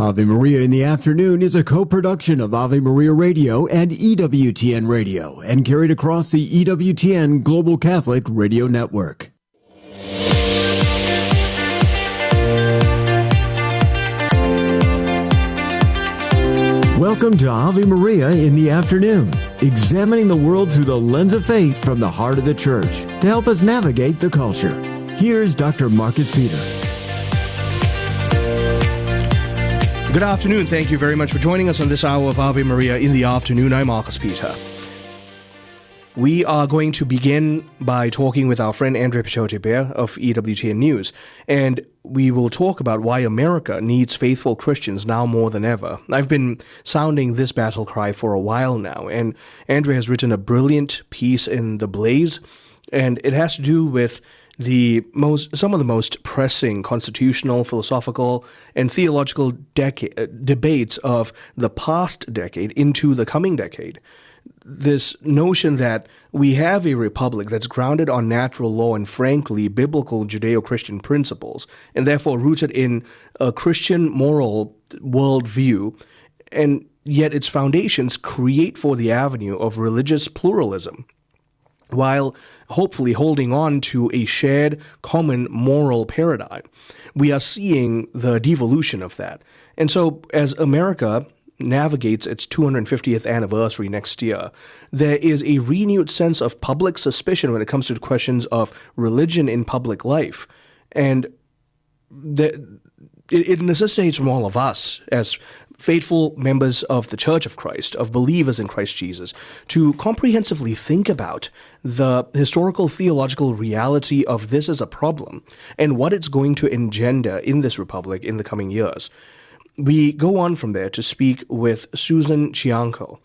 Ave Maria in the Afternoon is a co-production of Ave Maria Radio and EWTN Radio and carried across the EWTN Global Catholic Radio Network. Welcome to Ave Maria in the Afternoon, examining the world through the lens of faith from the heart of the Church to help us navigate the culture. Here's Dr. Marcus Peter. Good afternoon. Thank you very much for joining us on this hour of Ave Maria in the Afternoon. I'm Marcus Peter. We are going to begin by talking with our friend Andrea Picciotti-Bayer of EWTN News, and we will talk about why America needs faithful Christians now more than ever. I've been sounding this battle cry for a while now, and Andrea has written a brilliant piece in The Blaze, and it has to do with some of the most pressing constitutional, philosophical, and theological debates of the past decade into the coming decade. This notion that we have a republic that's grounded on natural law and, frankly, biblical Judeo-Christian principles, and therefore rooted in a Christian moral worldview, and yet its foundations create for the avenue of religious pluralism, while hopefully holding on to a shared common moral paradigm. We are seeing the devolution of that. And so as America navigates its 250th anniversary next year, there is a renewed sense of public suspicion when it comes to questions of religion in public life. And it necessitates from all of us as faithful members of the Church of Christ, of believers in Christ Jesus, to comprehensively think about the historical theological reality of this as a problem and what it's going to engender in this republic in the coming years. We go on from there to speak with Susan Ciancio.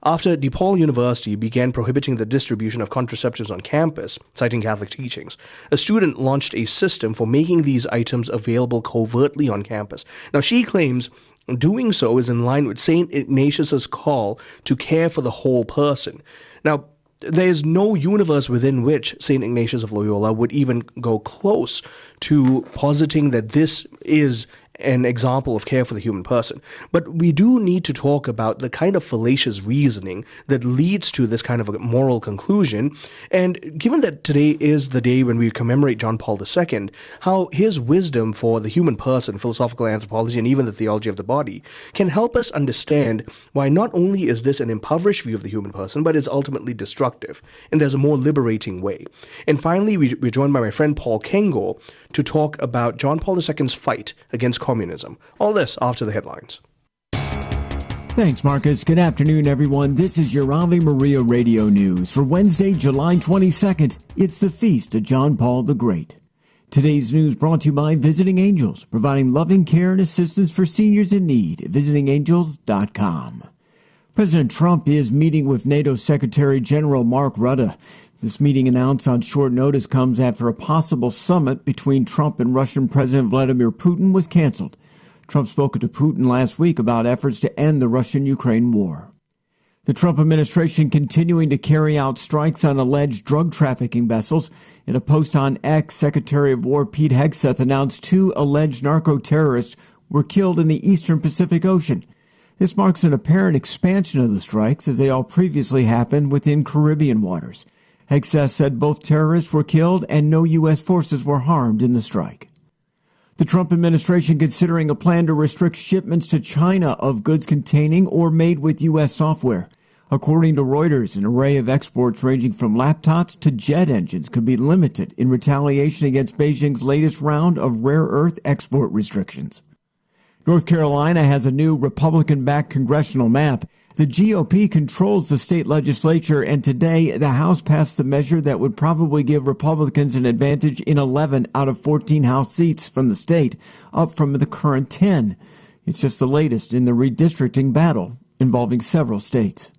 After DePaul University began prohibiting the distribution of contraceptives on campus, citing Catholic teachings, a student launched a system for making these items available covertly on campus. Now, she claims doing so is in line with St. Ignatius's call to care for the whole person. Now, there is no universe within which St. Ignatius of Loyola would even go close to positing that this is an example of care for the human person. But we do need to talk about the kind of fallacious reasoning that leads to this kind of a moral conclusion. And given that today is the day when we commemorate John Paul II, how his wisdom for the human person, philosophical anthropology, and even the theology of the body can help us understand why not only is this an impoverished view of the human person, but it's ultimately destructive. And there's a more liberating way. And finally, we're joined by my friend Paul Kengor to talk about John Paul II's fight against communism. All this after the headlines. Thanks, Marcus. Good afternoon, everyone. This is your Ave Maria Radio News for Wednesday, July 22nd. It's the feast of John Paul the Great. Today's news brought to you by Visiting Angels, providing loving care and assistance for seniors in need at visitingangels.com. President Trump is meeting with NATO Secretary General Mark Rutte. This meeting, announced on short notice, comes after a possible summit between Trump and Russian President Vladimir Putin was canceled. Trump spoke to Putin last week about efforts to end the Russian-Ukraine war. The Trump administration continuing to carry out strikes on alleged drug trafficking vessels. In a post on X, Secretary of War Pete Hegseth announced 2 alleged narco-terrorists were killed in the eastern Pacific Ocean. This marks an apparent expansion of the strikes, as they all previously happened within Caribbean waters. Hegseth said both terrorists were killed and no U.S. forces were harmed in the strike. The Trump administration considering a plan to restrict shipments to China of goods containing or made with U.S. software. According to Reuters, an array of exports ranging from laptops to jet engines could be limited in retaliation against Beijing's latest round of rare earth export restrictions. North Carolina has a new Republican-backed congressional map. The GOP controls the state legislature, and today the House passed a measure that would probably give Republicans an advantage in 11 out of 14 House seats from the state, up from the current 10. It's just the latest in the redistricting battle involving several states.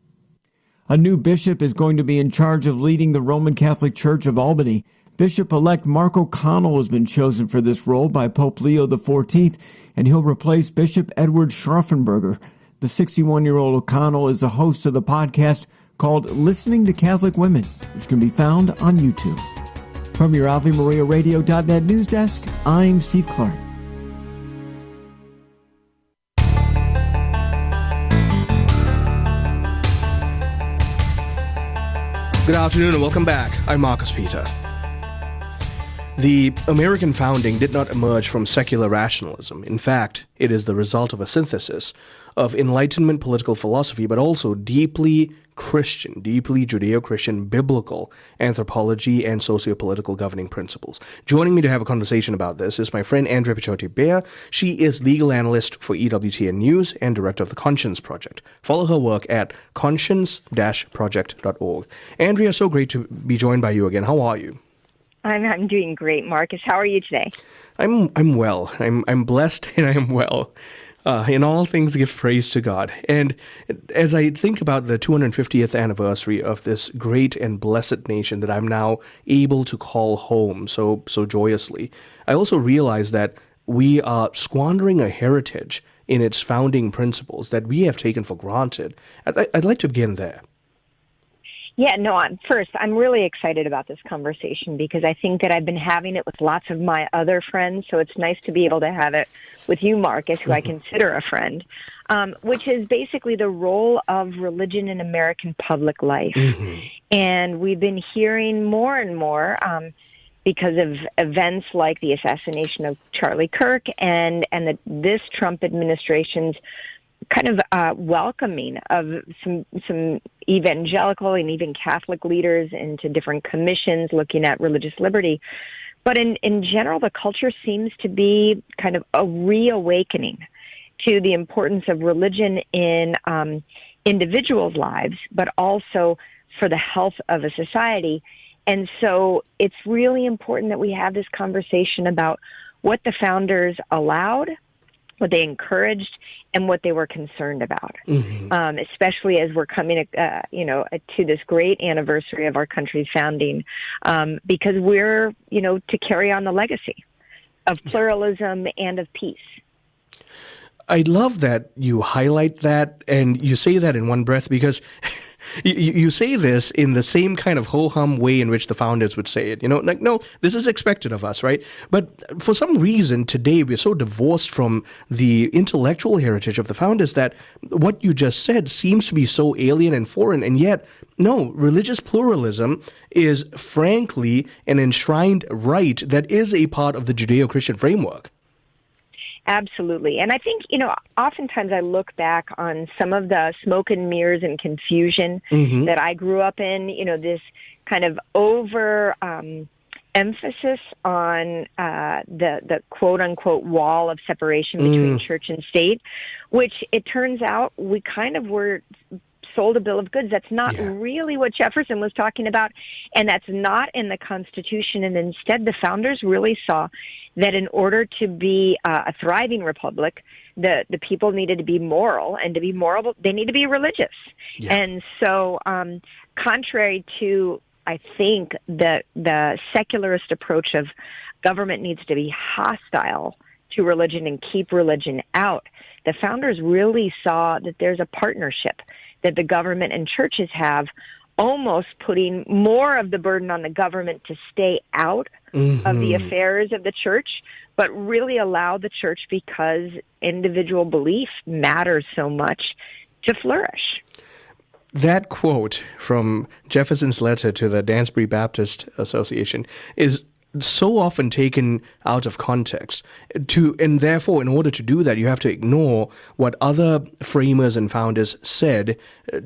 A new bishop is going to be in charge of leading the Roman Catholic Church of Albany. Bishop-elect Mark O'Connell has been chosen for this role by Pope Leo XIV, and he'll replace Bishop Edward Schroffenberger. The 61-year-old O'Connell is the host of the podcast called Listening to Catholic Women, which can be found on YouTube. From your AveMariaRadio.net news desk, I'm Steve Clark. Good afternoon and welcome back. I'm Marcus Peter. The American founding did not emerge from secular rationalism. In fact, it is the result of a synthesis of Enlightenment political philosophy, but also deeply Christian, deeply Judeo-Christian biblical anthropology and socio-political governing principles. Joining me to have a conversation about this is my friend Andrea Picciotti-Bayer. She is legal analyst for EWTN News and director of the Conscience Project. Follow her work at conscience-project.org. Andrea, so great to be joined by you again. How are you? I'm doing great, Marcus. How are you today? I'm well. I'm blessed and I am well. In all things, give praise to God. And as I think about the 250th anniversary of this great and blessed nation that I'm now able to call home so joyously, I also realize that we are squandering a heritage in its founding principles that we have taken for granted. I'd like to begin there. Yeah, no, I'm really excited about this conversation because I think that I've been having it with lots of my other friends, so it's nice to be able to have it with you, Marcus, who I consider a friend, which is basically the role of religion in American public life. Mm-hmm. And we've been hearing more and more because of events like the assassination of Charlie Kirk and this Trump administration's kind of welcoming of some evangelical and even Catholic leaders into different commissions looking at religious liberty. But in general, the culture seems to be kind of a reawakening to the importance of religion in individuals' lives, but also for the health of a society. And so it's really important that we have this conversation about what the founders allowed, what they encouraged, and what they were concerned about, especially as we're coming, to this great anniversary of our country's founding, because we're, to carry on the legacy of pluralism and of peace. I love that you highlight that and you say that in one breath because you say this in the same kind of ho-hum way in which the founders would say it. No, this is expected of us, right? But for some reason, today, we're so divorced from the intellectual heritage of the founders that what you just said seems to be so alien and foreign. And yet, no, religious pluralism is frankly an enshrined right that is a part of the Judeo-Christian framework. Absolutely. And I think, oftentimes I look back on some of the smoke and mirrors and confusion that I grew up in, this kind of over emphasis on the quote-unquote wall of separation between church and state, which it turns out we kind of were sold a bill of goods. That's not really what Jefferson was talking about, and that's not in the Constitution. And instead, the founders really saw that in order to be a thriving republic, the people needed to be moral, and to be moral, they need to be religious. Yeah. And so, contrary to, I think, the secularist approach of government needs to be hostile to religion and keep religion out, the founders really saw that there's a partnership that the government and churches have, almost putting more of the burden on the government to stay out of the affairs of the church, but really allow the church, because individual belief matters so much, to flourish. That quote from Jefferson's letter to the Dansbury Baptist Association is so often taken out of context. And therefore, in order to do that, you have to ignore what other framers and founders said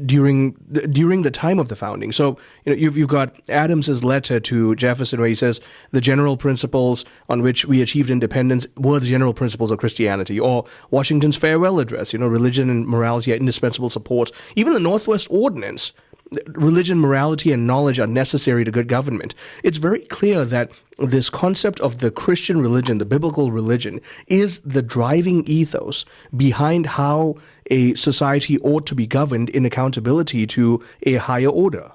during the time of the founding. So, you've got Adams's letter to Jefferson where he says the general principles on which we achieved independence were the general principles of Christianity, or Washington's farewell address, religion and morality are indispensable supports. Even the Northwest Ordinance, religion, morality, and knowledge are necessary to good government. It's very clear that this concept of the Christian religion, the biblical religion, is the driving ethos behind how a society ought to be governed in accountability to a higher order.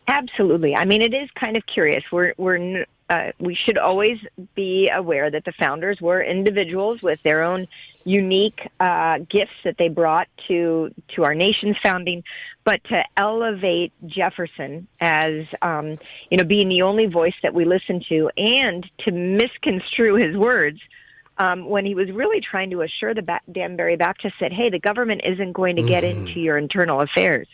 Absolutely. I mean, it is kind of curious. We should always be aware that the founders were individuals with their own unique gifts that they brought to our nation's founding, but to elevate Jefferson as being the only voice that we listen to, and to misconstrue his words when he was really trying to assure the Danbury Baptists that, hey, the government isn't going to get into your internal affairs,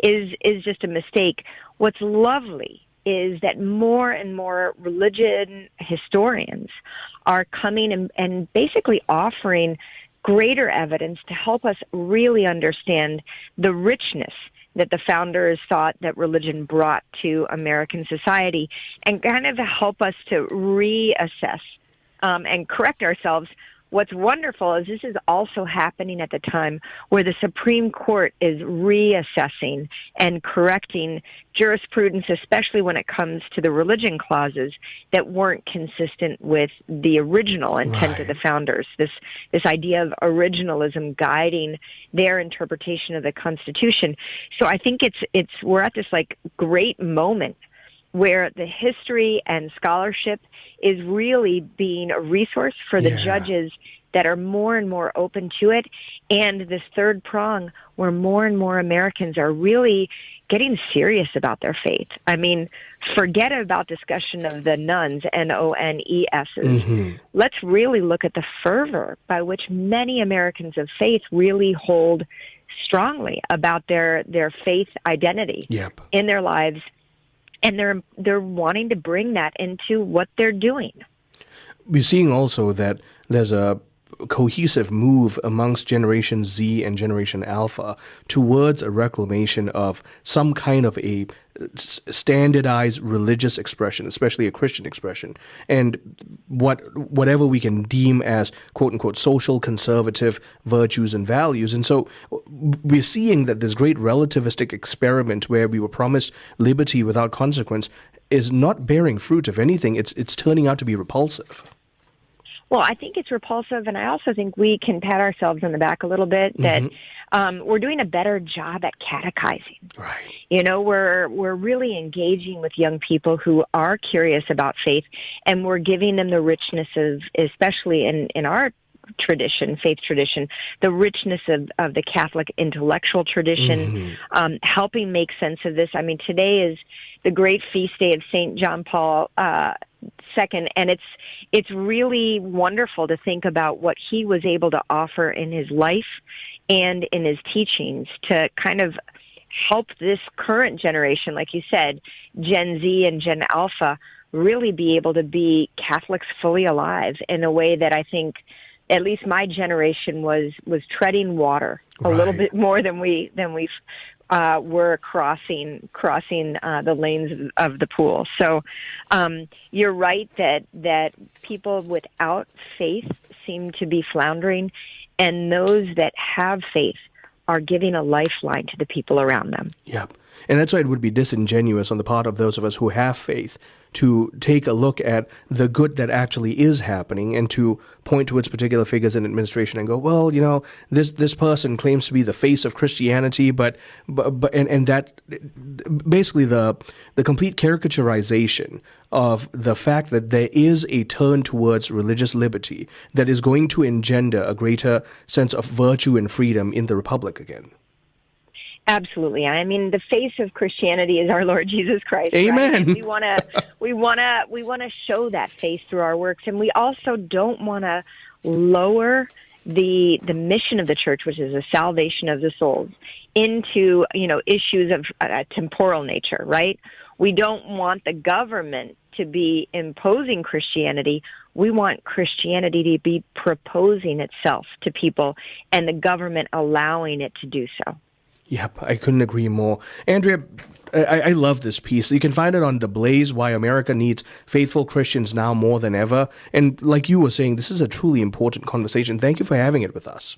is just a mistake. What's lovely is that more and more religion historians are coming and basically offering greater evidence to help us really understand the richness that the founders thought that religion brought to American society, and kind of help us to reassess and correct ourselves. What's wonderful is this is also happening at the time where the Supreme Court is reassessing and correcting jurisprudence, especially when it comes to the religion clauses that weren't consistent with the original intent of the founders. This idea of originalism guiding their interpretation of the Constitution. So I think we're at this like great moment where the history and scholarship is really being a resource for the judges that are more and more open to it. And this third prong where more and more Americans are really getting serious about their faith. I mean, forget about discussion of the nuns, N-O-N-E-S's. Mm-hmm. Let's really look at the fervor by which many Americans of faith really hold strongly about their faith identity in their lives. And they're wanting to bring that into what they're doing. We're seeing also that there's a cohesive move amongst Generation Z and Generation Alpha towards a reclamation of some kind of a standardized religious expression, especially a Christian expression, and whatever we can deem as quote-unquote social conservative virtues and values. And so we're seeing that this great relativistic experiment where we were promised liberty without consequence is not bearing fruit. If anything, it's turning out to be repulsive. Well, I think it's repulsive, and I also think we can pat ourselves on the back a little bit that we're doing a better job at catechizing. Right. You know, we're really engaging with young people who are curious about faith, and we're giving them the richness of, especially in our tradition, faith tradition, the richness of the Catholic intellectual tradition, helping make sense of this. I mean, today is the great feast day of St. John Paul II, and it's really wonderful to think about what he was able to offer in his life and in his teachings to kind of help this current generation, like you said, Gen Z and Gen Alpha, really be able to be Catholics fully alive in a way that I think at least my generation was treading water a little bit more than we were crossing the lanes of the pool. So you're right that people without faith seem to be floundering, and those that have faith are giving a lifeline to the people around them. Yep. And that's why it would be disingenuous on the part of those of us who have faith to take a look at the good that actually is happening and to point to its particular figures in administration and go, well, you know, this person claims to be the face of Christianity, but that basically the complete caricaturization of the fact that there is a turn towards religious liberty that is going to engender a greater sense of virtue and freedom in the Republic again. Absolutely. I mean, the face of Christianity is our Lord Jesus Christ. Amen. Right? We want to show that face through our works, and we also don't want to lower the mission of the church, which is the salvation of the souls, into issues of a temporal nature. Right? We don't want the government to be imposing Christianity. We want Christianity to be proposing itself to people, and the government allowing it to do so. Yep, I couldn't agree more. Andrea, I love this piece. You can find it on The Blaze, Why America Needs Faithful Christians Now More Than Ever. And like you were saying, this is a truly important conversation. Thank you for having it with us.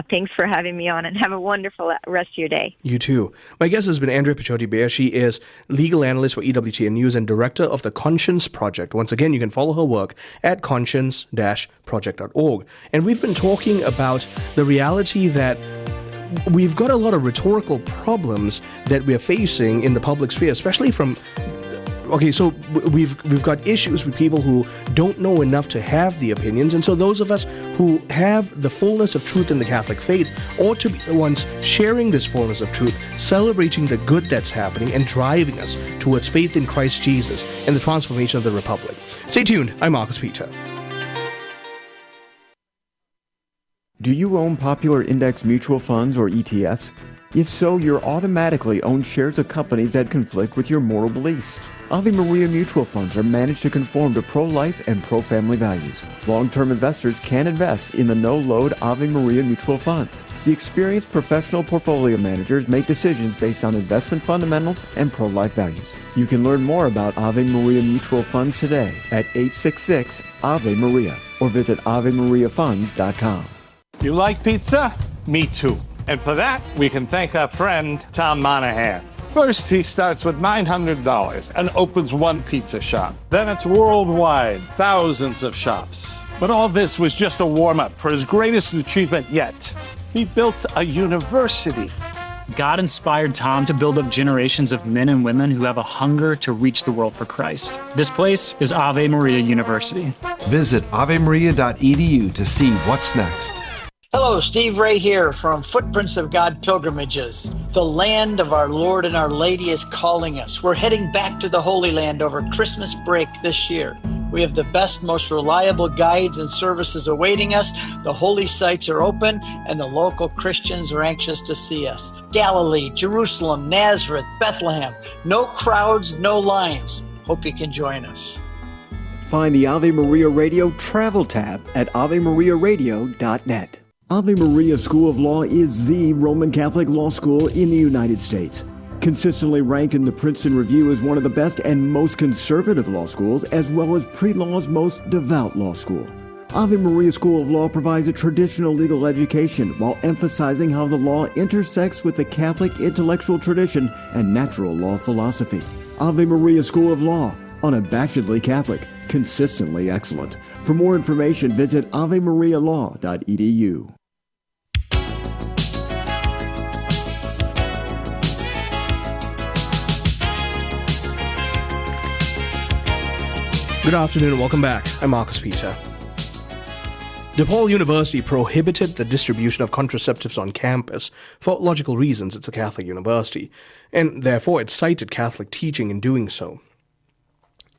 Thanks for having me on, and have a wonderful rest of your day. You too. My guest has been Andrea Picciotti-Bayer. She is legal analyst for EWTN News and director of the Conscience Project. Once again, you can follow her work at conscience-project.org. And we've been talking about the reality that we've got a lot of rhetorical problems that we're facing in the public sphere, especially from... Okay, so we've got issues with people who don't know enough to have the opinions, and so those of us who have the fullness of truth in the Catholic faith ought to be the ones sharing this fullness of truth, celebrating the good that's happening, and driving us towards faith in Christ Jesus and the transformation of the Republic. Stay tuned. I'm Marcus Peter. Do you own popular index mutual funds or ETFs? If so, you're automatically own shares of companies that conflict with your moral beliefs. Ave Maria mutual funds are managed to conform to pro-life and pro-family values. Long-term investors can invest in the no-load Ave Maria mutual funds. The experienced professional portfolio managers make decisions based on investment fundamentals and pro-life values. You can learn more about Ave Maria mutual funds today at 866 Ave Maria or visit AveMariaFunds.com. You like pizza? Me too. And for that, we can thank our friend Tom Monahan. First, he starts with $900 and opens one pizza shop. Then it's worldwide, thousands of shops. But all this was just a warm-up for his greatest achievement yet. He built a university. God inspired Tom to build up generations of men and women who have a hunger to reach the world for Christ. This place is Ave Maria University. Visit avemaria.edu to see what's next. Hello, Steve Ray here from Footprints of God Pilgrimages. The land of our Lord and Our Lady is calling us. We're heading back to the Holy Land over Christmas break this year. We have the best, most reliable guides and services awaiting us. The holy sites are open, and the local Christians are anxious to see us. Galilee, Jerusalem, Nazareth, Bethlehem. No crowds, no lines. Hope you can join us. Find the Ave Maria Radio travel tab at avemariaradio.net. Ave Maria School of Law is the Roman Catholic law school in the United States. Consistently ranked in the Princeton Review as one of the best and most conservative law schools, as well as pre-law's most devout law school. Ave Maria School of Law provides a traditional legal education while emphasizing how the law intersects with the Catholic intellectual tradition and natural law philosophy. Ave Maria School of Law, unabashedly Catholic, consistently excellent. For more information, visit avemarialaw.edu. Good afternoon and welcome back. I'm Marcus Peter. DePaul University prohibited the distribution of contraceptives on campus for logical reasons. It's a Catholic university, and therefore it cited Catholic teaching in doing so.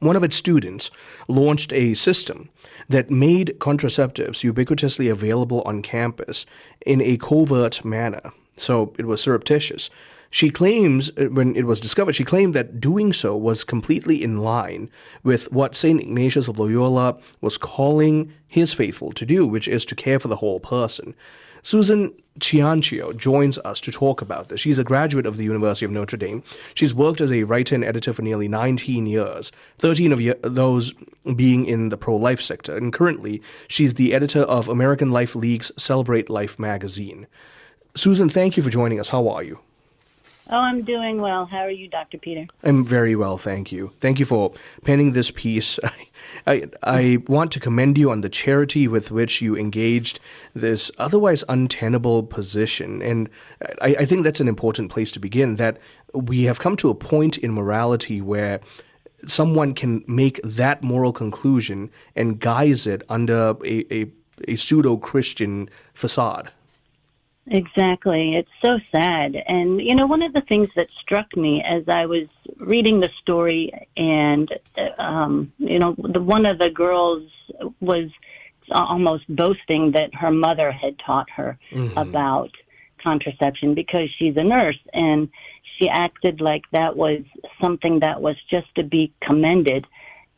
One of its students launched a system that made contraceptives ubiquitously available on campus in a covert manner. So it was surreptitious. She claims, when it was discovered, she claimed that doing so was completely in line with what St. Ignatius of Loyola was calling his faithful to do, which is to care for the whole person. Susan Ciancio joins us to talk about this. She's a graduate of the University of Notre Dame. She's worked as a writer and editor for nearly 19 years, 13 of those being in the pro-life sector. And currently, she's the editor of American Life League's Celebrate Life magazine. Susan, thank you for joining us. How are you? Oh, I'm doing well. How are you, Dr. Peter? I'm very well, thank you. Thank you for penning this piece. I want to commend you on the charity with which you engaged this otherwise untenable position. And I think that's an important place to begin, that we have come to a point in morality where someone can make that moral conclusion and guise it under a pseudo-Christian facade. Exactly. It's so sad. And, one of the things that struck me as I was reading the story and, one of the girls was almost boasting that her mother had taught her about contraception because she's a nurse. And she acted like that was something that was just to be commended.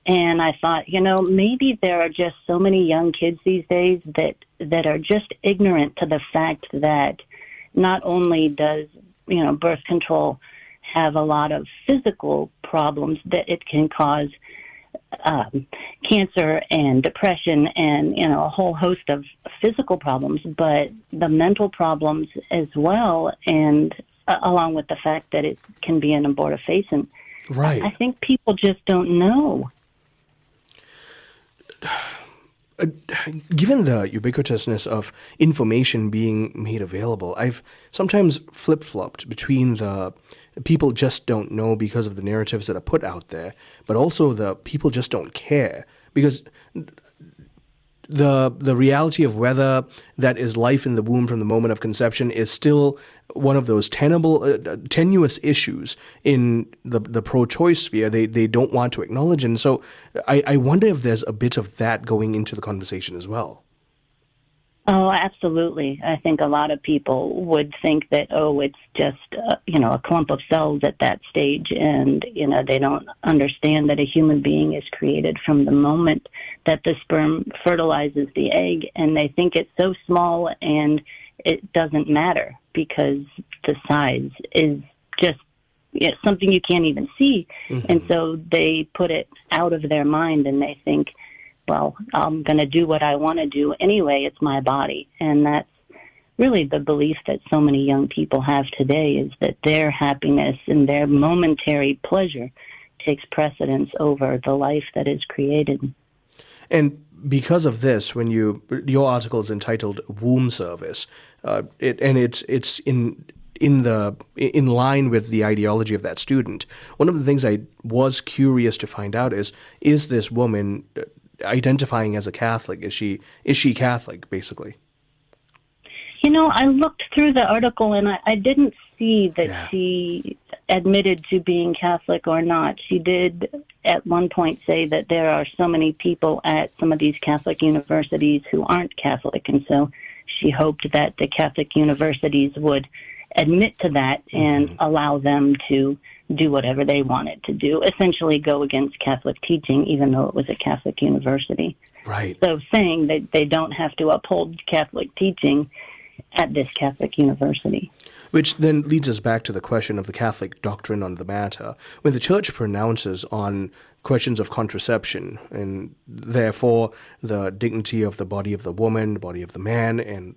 And I thought, maybe there are just so many young kids these days that are just ignorant to the fact that not only does, birth control have a lot of physical problems, that it can cause cancer and depression and, a whole host of physical problems, but the mental problems as well, and along with the fact that it can be an abortifacient. Right. I think people just don't know. Given the ubiquitousness of information being made available, I've sometimes flip-flopped between the people just don't know because of the narratives that are put out there, but also the people just don't care because the reality of whether that is life in the womb from the moment of conception is still one of those tenuous issues in the pro-choice sphere they don't want to acknowledge. And so I wonder if there's a bit of that going into the conversation as well. Oh, absolutely. I think a lot of people would think that, oh, it's just, a clump of cells at that stage. And, they don't understand that a human being is created from the moment that the sperm fertilizes the egg. And they think it's so small and it doesn't matter because the size is just something you can't even see. Mm-hmm. And so they put it out of their mind and they think, well, I'm going to do what I want to do anyway. It's my body. And that's really the belief that so many young people have today, is that their happiness and their momentary pleasure takes precedence over the life that is created. And because of this, when your article is entitled "Womb Service," it's in line with the ideology of that student. One of the things I was curious to find out is this woman identifying as a Catholic? Is she Catholic, basically? I looked through the article and I didn't see that she admitted to being Catholic or not. She did at one point say that there are so many people at some of these Catholic universities who aren't Catholic, and so she hoped that the Catholic universities would admit to that and allow them to do whatever they wanted to do, essentially go against Catholic teaching, even though it was a Catholic university. Right. So saying that they don't have to uphold Catholic teaching at this Catholic university. Which then leads us back to the question of the Catholic doctrine on the matter. When the Church pronounces on questions of contraception, and therefore the dignity of the body of the woman, the body of the man, and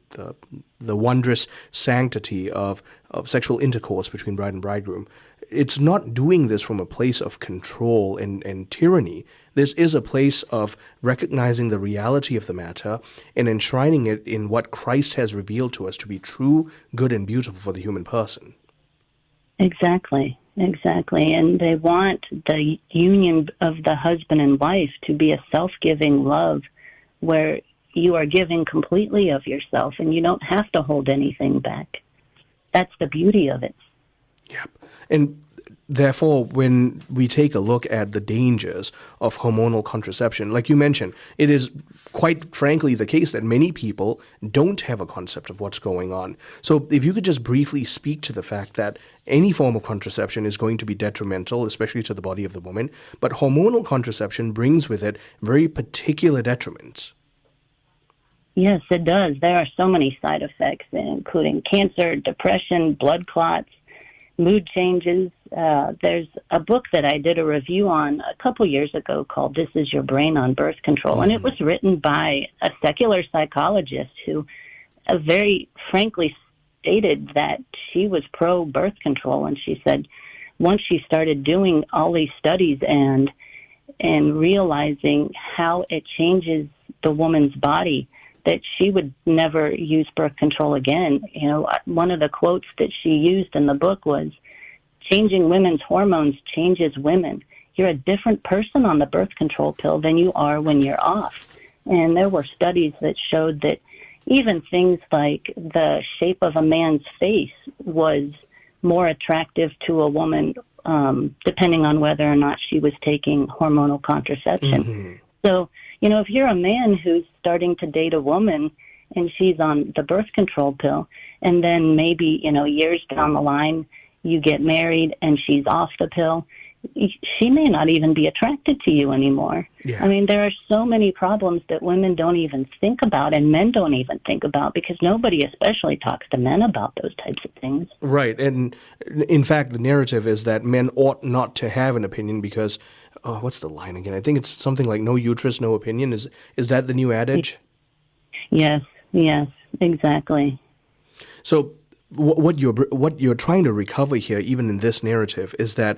the wondrous sanctity of sexual intercourse between bride and bridegroom, it's not doing this from a place of control and tyranny. This is a place of recognizing the reality of the matter and enshrining it in what Christ has revealed to us to be true, good, and beautiful for the human person. Exactly. And they want the union of the husband and wife to be a self-giving love where you are giving completely of yourself and you don't have to hold anything back. That's the beauty of it. Yep. And therefore, when we take a look at the dangers of hormonal contraception, like you mentioned, it is quite frankly the case that many people don't have a concept of what's going on. So if you could just briefly speak to the fact that any form of contraception is going to be detrimental, especially to the body of the woman, but hormonal contraception brings with it very particular detriments. Yes, it does. There are so many side effects, including cancer, depression, blood clots, mood changes. There's a book that I did a review on a couple years ago called This Is Your Brain on Birth Control, and it was written by a secular psychologist who very frankly stated that she was pro-birth control, and she said once she started doing all these studies and realizing how it changes the woman's body, that she would never use birth control again. One of the quotes that she used in the book was, "Changing women's hormones changes women. You're a different person on the birth control pill than you are when you're off." And there were studies that showed that even things like the shape of a man's face was more attractive to a woman, depending on whether or not she was taking hormonal contraception. Mm-hmm. So, if you're a man who's starting to date a woman and she's on the birth control pill, and then maybe, years down the line, you get married and she's off the pill, she may not even be attracted to you anymore. Yeah. I mean, there are so many problems that women don't even think about and men don't even think about because nobody especially talks to men about those types of things. Right. And in fact, the narrative is that men ought not to have an opinion because, what's the line again? I think it's something like no uterus, no opinion. Is that the new adage? Yes, exactly. So what you're trying to recover here, even in this narrative, is that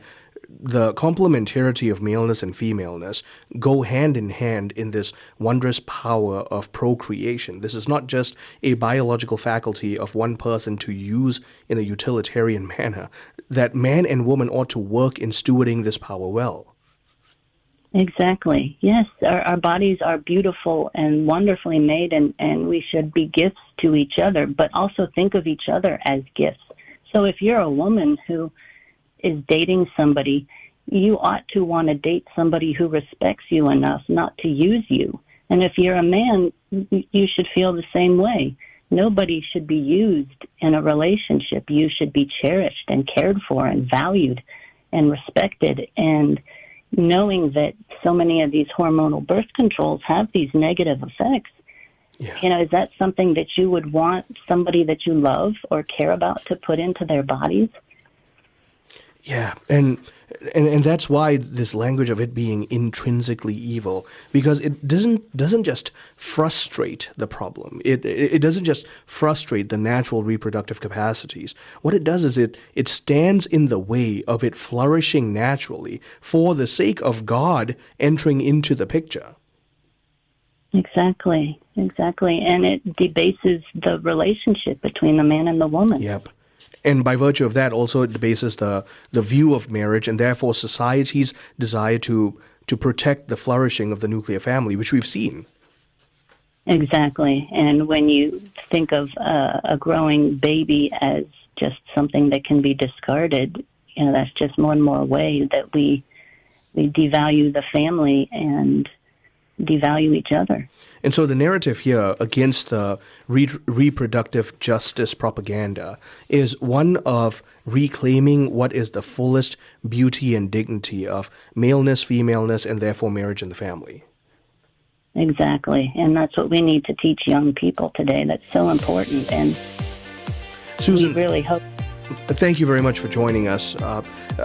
the complementarity of maleness and femaleness go hand in hand in this wondrous power of procreation. This is not just a biological faculty of one person to use in a utilitarian manner, that man and woman ought to work in stewarding this power well. Exactly. Yes, our bodies are beautiful and wonderfully made, and we should be gifts to each other, but also think of each other as gifts. So if you're a woman who is dating somebody, you ought to want to date somebody who respects you enough not to use you And if you're a man, you should feel the same way. Nobody should be used in a relationship. You should be cherished and cared for and valued and respected. And knowing that so many of these hormonal birth controls have these negative effects, is that something that you would want somebody that you love or care about to put into their bodies? Yeah, and that's why this language of it being intrinsically evil, because it doesn't just frustrate the problem. It doesn't just frustrate the natural reproductive capacities. What it does is it stands in the way of it flourishing naturally for the sake of God entering into the picture. Exactly. And it debases the relationship between the man and the woman. Yep. And by virtue of that, also it debases the view of marriage and therefore society's desire to protect the flourishing of the nuclear family, which we've seen. Exactly. And when you think of a growing baby as just something that can be discarded, that's just more and more way that we devalue the family and devalue each other. And so the narrative here against the reproductive justice propaganda is one of reclaiming what is the fullest beauty and dignity of maleness, femaleness, and therefore marriage and the family. Exactly. And that's what we need to teach young people today. That's so important. And Susan, we really hope. Thank you very much for joining us.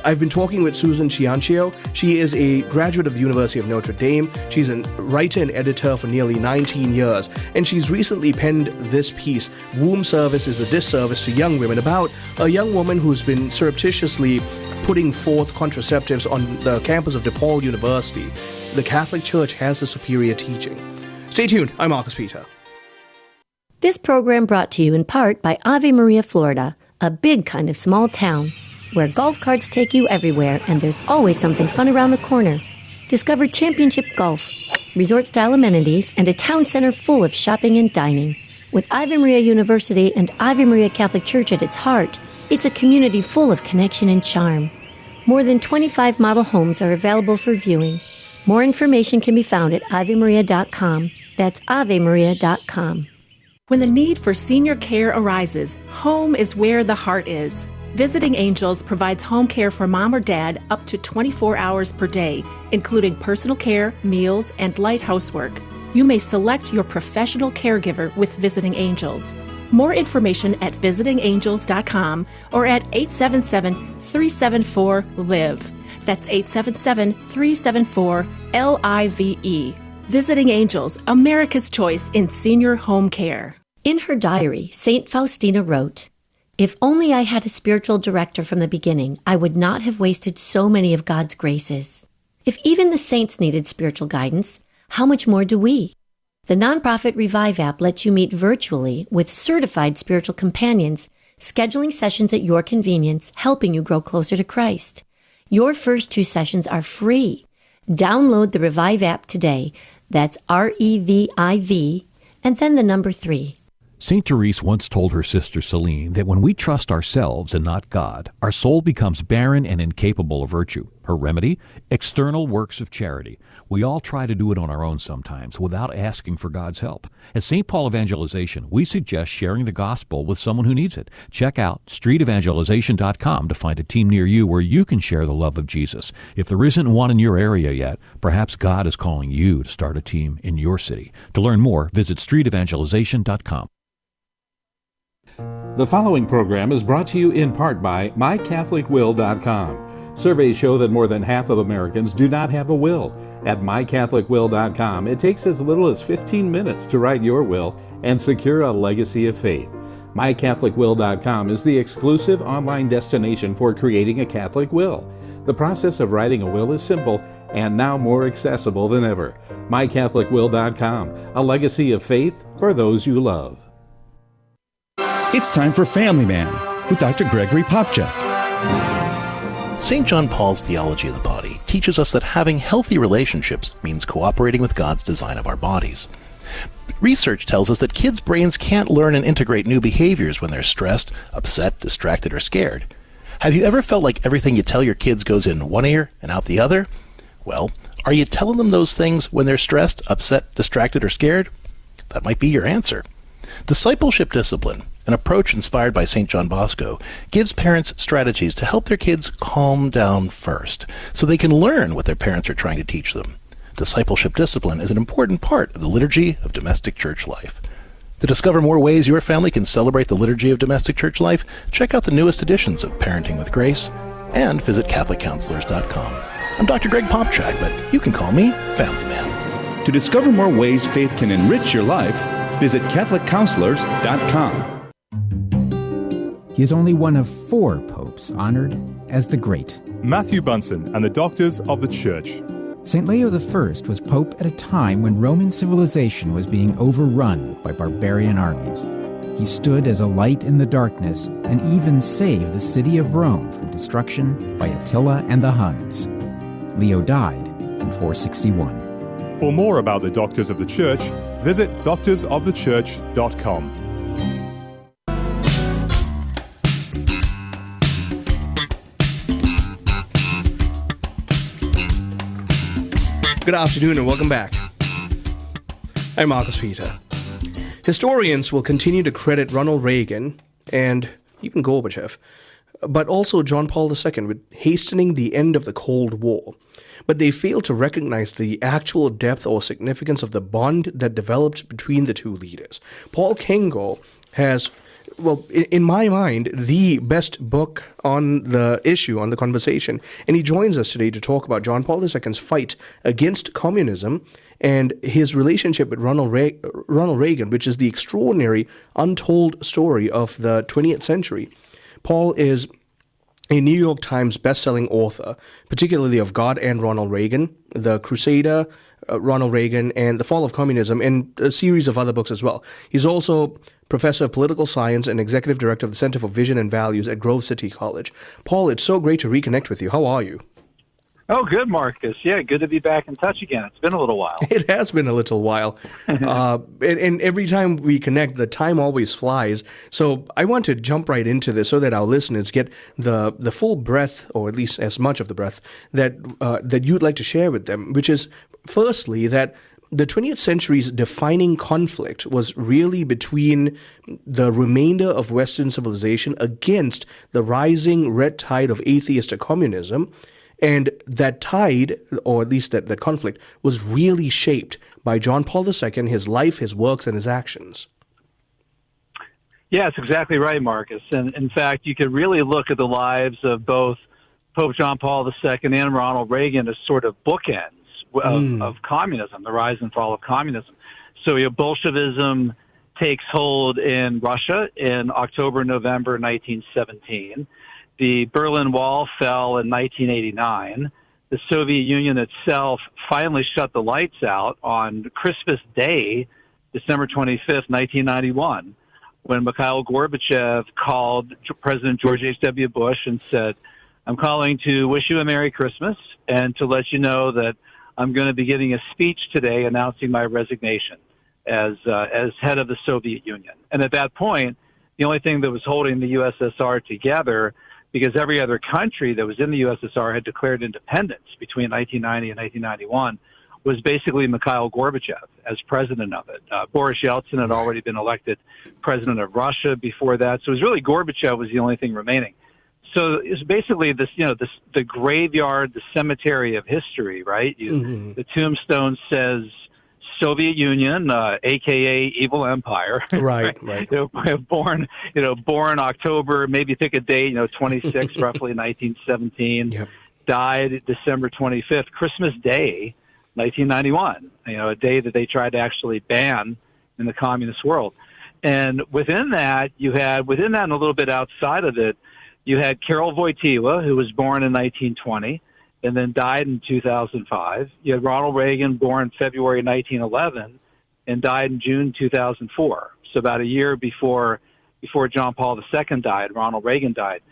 I've been talking with Susan Ciancio. She is a graduate of the University of Notre Dame. She's a writer and editor for nearly 19 years, and she's recently penned this piece, Womb Service is a Disservice to Young Women, about a young woman who's been surreptitiously putting forth contraceptives on the campus of DePaul University. The Catholic Church has the superior teaching. Stay tuned. I'm Marcus Peter. This program brought to you in part by Ave Maria, Florida, a big kind of small town where golf carts take you everywhere and there's always something fun around the corner. Discover championship golf, resort-style amenities, and a town center full of shopping and dining. With Ave Maria University and Ave Maria Catholic Church at its heart, it's a community full of connection and charm. More than 25 model homes are available for viewing. More information can be found at avemaria.com. That's avemaria.com. When the need for senior care arises, home is where the heart is. Visiting Angels provides home care for mom or dad up to 24 hours per day, including personal care, meals, and light housework. You may select your professional caregiver with Visiting Angels. More information at visitingangels.com or at 877-374-LIVE. That's 877-374-LIVE. Visiting Angels, America's choice in senior home care. In her diary, St. Faustina wrote, "If only I had a spiritual director from the beginning, I would not have wasted so many of God's graces. If even the saints needed spiritual guidance, how much more do we?" The nonprofit Revive app lets you meet virtually with certified spiritual companions, scheduling sessions at your convenience, helping you grow closer to Christ. Your first 2 sessions are free. Download the Revive app today. That's REVIV, and then the number 3. St. Therese once told her sister Celine that when we trust ourselves and not God, our soul becomes barren and incapable of virtue. Her remedy? External works of charity. We all try to do it on our own sometimes without asking for God's help. At St. Paul Evangelization, we suggest sharing the gospel with someone who needs it. Check out streetevangelization.com to find a team near you where you can share the love of Jesus. If there isn't one in your area yet, perhaps God is calling you to start a team in your city. To learn more, visit streetevangelization.com. The following program is brought to you in part by mycatholicwill.com. Surveys show that more than half of Americans do not have a will. At mycatholicwill.com, it takes as little as 15 minutes to write your will and secure a legacy of faith. mycatholicwill.com is the exclusive online destination for creating a Catholic will. The process of writing a will is simple and now more accessible than ever. mycatholicwill.com, a legacy of faith for those you love. It's time for Family Man with Dr. Gregory Popcak. St. John Paul's theology of the body teaches us that having healthy relationships means cooperating with God's design of our bodies. Research tells us that kids' brains can't learn and integrate new behaviors when they're stressed, upset, distracted, or scared. Have you ever felt like everything you tell your kids goes in one ear and out the other? Well, Are you telling them those things when they're stressed, upset, distracted, or scared? That might be your answer. Discipleship discipline, an approach inspired by St. John Bosco, gives parents strategies to help their kids calm down first, so they can learn what their parents are trying to teach them. Discipleship discipline is an important part of the liturgy of domestic church life. To discover more ways your family can celebrate the liturgy of domestic church life, check out the newest editions of Parenting with Grace and visit CatholicCounselors.com. I'm Dr. Greg Popchak, but you can call me Family Man. To discover more ways faith can enrich your life, visit CatholicCounselors.com. He is only one of 4 popes honored as the Great. Matthew Bunsen and the Doctors of the Church. St. Leo I was pope at a time when Roman civilization was being overrun by barbarian armies. He stood as a light in the darkness and even saved the city of Rome from destruction by Attila and the Huns. Leo died in 461. For more about the Doctors of the Church, visit doctorsofthechurch.com. Good afternoon and welcome back. I'm Marcus Peter. Historians will continue to credit Ronald Reagan and even Gorbachev, but also John Paul II with hastening the end of the Cold War. But they fail to recognize the actual depth or significance of the bond that developed between the two leaders. Paul Kengor has, well, in my mind, the best book on the issue, on the conversation. And he joins us today to talk about John Paul II's fight against communism and his relationship with Ronald Reagan, which is the extraordinary, untold story of the 20th century. Paul is a New York Times best-selling author, particularly of God and Ronald Reagan, The Crusader, Ronald Reagan, and The Fall of Communism, and a series of other books as well. He's also professor of political science and executive director of the Center for Vision and Values at Grove City College. Paul, it's so great to reconnect with you. How are you? Oh, good, Marcus. Yeah, good to be back in touch again. It's been a little while. It has been a little while. And every time we connect, the time always flies. So I want to jump right into this so that our listeners get the full breadth, or at least as much of the breadth, that you'd like to share with them, which is, firstly, that the 20th century's defining conflict was really between the remainder of Western civilization against the rising red tide of atheistic communism. And that tide, or at least that conflict, was really shaped by John Paul II, his life, his works, and his actions. Yeah, that's exactly right, Marcus. And in fact, you could really look at the lives of both Pope John Paul II and Ronald Reagan as sort of bookends of communism, the rise and fall of communism. So Bolshevism takes hold in Russia in October, November 1917. The Berlin Wall fell in 1989. The Soviet Union itself finally shut the lights out on Christmas Day, December 25th, 1991, when Mikhail Gorbachev called President George H.W. Bush and said, "I'm calling to wish you a Merry Christmas and to let you know that I'm going to be giving a speech today announcing my resignation as head of the Soviet Union." And at that point, the only thing that was holding the USSR together, because every other country that was in the USSR had declared independence between 1990 and 1991, was basically Mikhail Gorbachev as president of it. Boris Yeltsin had already been elected president of Russia before that, so it was really Gorbachev was the only thing remaining. So it's basically this, the graveyard, the cemetery of history, right? The tombstone says Soviet Union, aka Evil Empire, right. born October, maybe pick a date, 26, roughly 1917, died December 25th, Christmas Day, 1991. A day that they tried to actually ban in the communist world. And within that and a little bit outside of it, you had Karol Wojtyła, who was born in 1920. And then died in 2005. You had Ronald Reagan, born February 1911, and died in June 2004. So about a year before John Paul II died, Ronald Reagan died.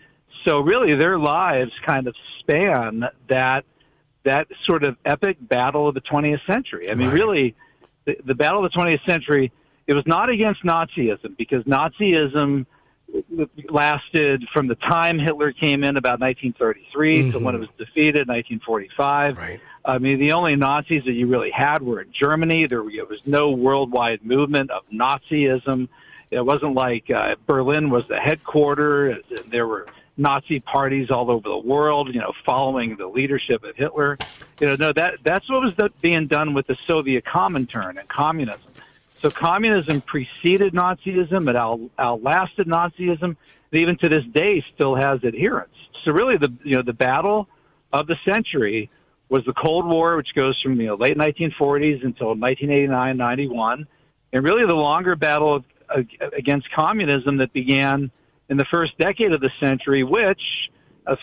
So really, their lives kind of span that sort of epic battle of the 20th century. I mean, really, the battle of the 20th century, it was not against Nazism, because Nazism lasted from the time Hitler came in about 1933 to when it was defeated, 1945. Right. I mean, the only Nazis that you really had were in Germany. There was no worldwide movement of Nazism. It wasn't like Berlin was the headquarters. There were Nazi parties all over the world, following the leadership of Hitler. No, that's what was being done with the Soviet Comintern and communism. So communism preceded Nazism, it outlasted Nazism, and even to this day still has adherents. So really, the battle of the century was the Cold War, which goes from late 1940s until 1989-91, and really the longer battle against communism that began in the first decade of the century, which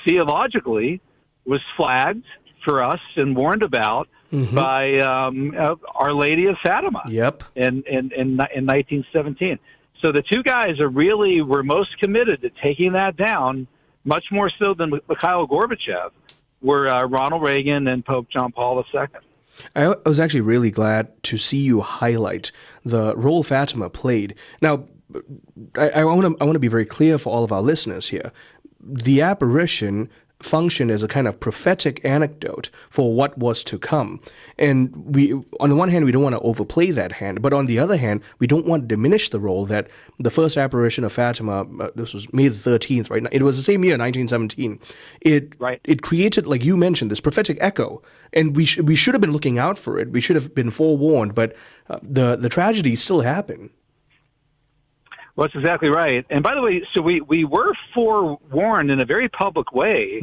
theologically was flagged for us and warned about by Our Lady of Fatima. Yep. In 1917. So the two guys were most committed to taking that down, much more so than Mikhail Gorbachev, were Ronald Reagan and Pope John Paul II. I was actually really glad to see you highlight the role Fatima played. Now, I want to be very clear for all of our listeners here. The apparition functioned as a kind of prophetic anecdote for what was to come. And we, on the one hand, we don't want to overplay that hand, but on the other hand, we don't want to diminish the role that the first apparition of Fatima, this was May the 13th, right? It was the same year, 1917. It created, like you mentioned, this prophetic echo, and we should have been looking out for it. We should have been forewarned, but the tragedy still happened. Well, that's exactly right. And by the way, so we were forewarned in a very public way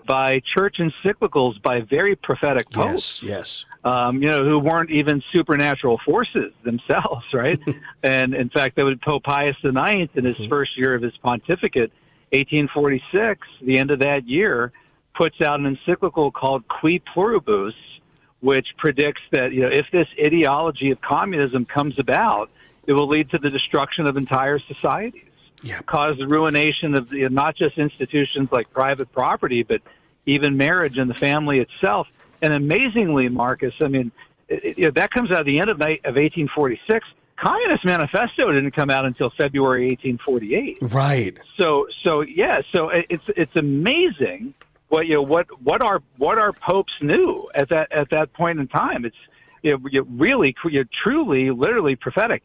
by church encyclicals by very prophetic popes. Yes. Who weren't even supernatural forces themselves, right? And in fact, Pope Pius IX, in his first year of his pontificate, 1846, the end of that year, puts out an encyclical called Qui Pluribus, which predicts that if this ideology of communism comes about, it will lead to the destruction of entire societies, cause the ruination of not just institutions like private property, but even marriage and the family itself. And amazingly, Marcus, I mean, that comes out at the end of 1846. Communist Manifesto didn't come out until February 1848. Right. So it's amazing what our popes knew at that point in time. It's really, truly, literally prophetic.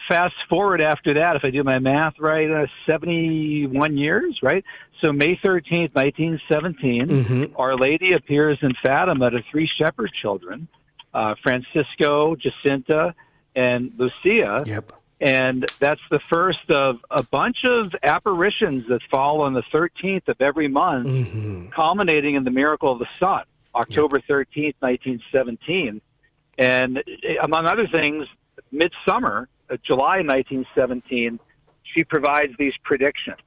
Fast forward after that, if I do my math right, 71 years, right? So May 13th, 1917, Our Lady appears in Fatima to three shepherd children, Francisco, Jacinta, and Lucia. Yep. And that's the first of a bunch of apparitions that fall on the 13th of every month, culminating in the miracle of the sun, October 13th, 1917. And among other things, midsummer, July 1917, she provides these predictions